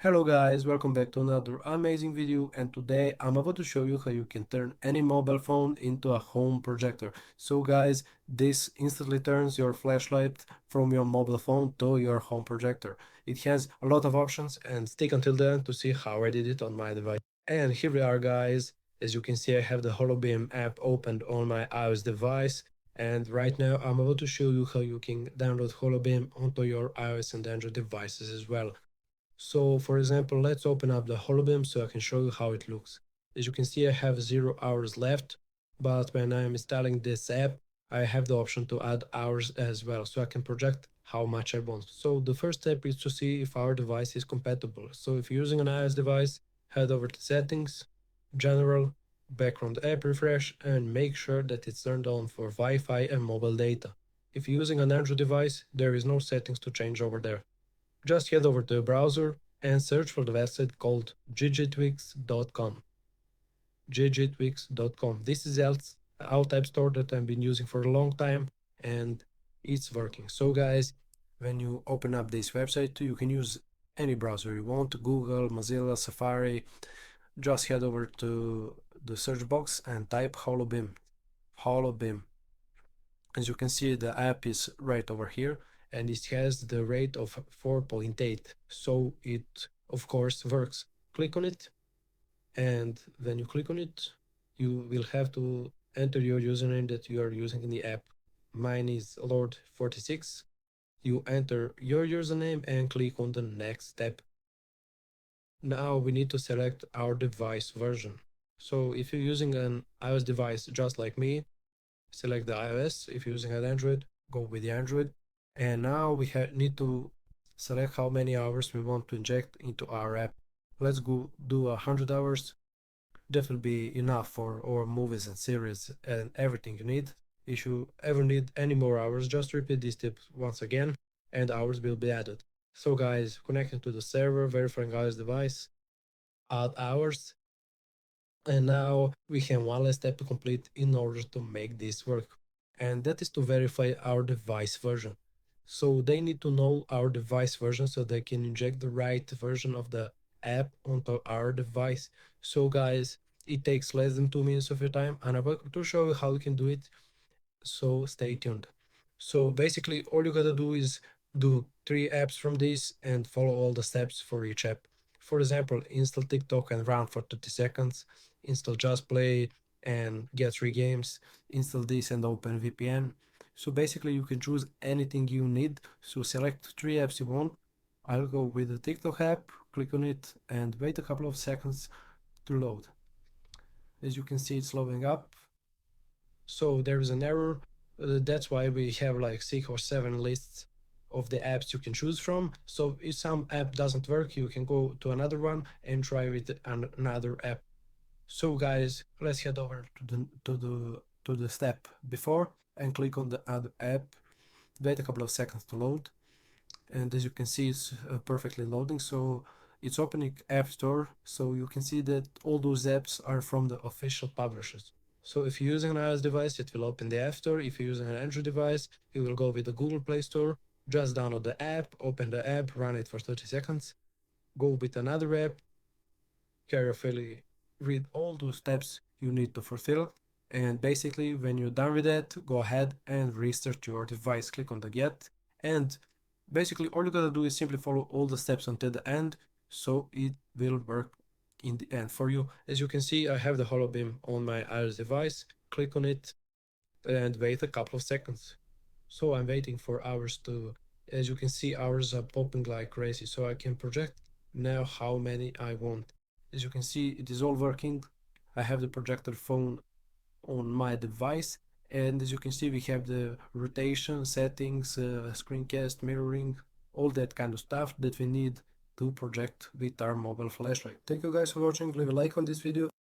Hello guys, welcome back to another amazing video, and today I'm about to show you how you can turn any mobile phone into a home projector. So guys, this instantly turns your flashlight from your mobile phone to your home projector. It has a lot of options, and stick until the end to see how I did it on my device. And here we are guys. As you can see, I have the HoloBeam app opened on my iOS device, and right now I'm about to show you how you can download HoloBeam onto your iOS and Android devices as well. So for example, let's open up the HoloBeam so I can show you how it looks. As you can see, I have 0 hours left, but when I'm installing this app, I have the option to add hours as well, so I can project how much I want. So the first step is to see if our device is compatible. So if you're using an iOS device, head over to Settings, General, Background App Refresh, and make sure that it's turned on for Wi-Fi and mobile data. If you're using an Android device, there is no settings to change over there. Just head over to the browser and search for the website called gigitwix.com. gigitwix.com. This is alt app store that I've been using for a long time, and it's working. So guys, when you open up this website, you can use any browser you want, Google, Mozilla, Safari. Just head over to the search box and type HoloBeam. HoloBeam. As you can see, the app is right over here, and it has the rate of 4.8, so it of course works. Click on it, and when you click on it, you will have to enter your username that you are using in the app. Mine is Lord46. You enter your username and click on the next step. Now we need to select our device version. So if you're using an iOS device just like me, select the iOS. If you're using an Android, go with the Android. And now we need to select how many hours we want to inject into our app. Let's go do 100 hours. That will be enough for our movies and series and everything you need. If you ever need any more hours, just repeat these steps once again and hours will be added. So guys, connecting to the server, verifying iOS device, add hours, and now we have one last step to complete in order to make this work, and that is to verify our device version. So they need to know our device version so they can inject the right version of the app onto our device. So guys, it takes less than 2 minutes of your time, and I'm about to show you how you can do it, so stay tuned. So basically all you gotta do is do 3 apps from this and follow all the steps for each app. For example, install TikTok and run for 30 seconds, install Just Play and get 3 games, install this and open VPN. So basically you can choose anything you need, so select 3 apps you want. I'll go with the TikTok app, click on it and wait a couple of seconds to load. As you can see, it's loading up. So there is an error. That's why we have like 6 or 7 lists of the apps you can choose from. So if some app doesn't work, you can go to another one and try with another app. So guys, let's head over to the step before and click on the other app. Wait a couple of seconds to load, and as you can see, it's perfectly loading. So it's opening App Store, so you can see that all those apps are from the official publishers. So if you're using an iOS device, it will open the App Store. If you're using an Android device, you will go with the Google Play Store. Just download the app, open the app, run it for 30 seconds, go with another app, carefully read all those steps you need to fulfill. And basically, when you're done with that, go ahead and restart your device. Click on the Get, and basically all you gotta do is simply follow all the steps until the end, so it will work in the end for you. As you can see, I have the HoloBeam on my iOS device. Click on it and wait a couple of seconds. So I'm waiting for hours to, as you can see, hours are popping like crazy, so I can project now how many I want. As you can see, it is all working. I have the projector phone on my device, and as you can see, we have the rotation settings, screencast, mirroring, all that kind of stuff that we need to project with our mobile flashlight. Thank you guys for watching. Leave a like on this video.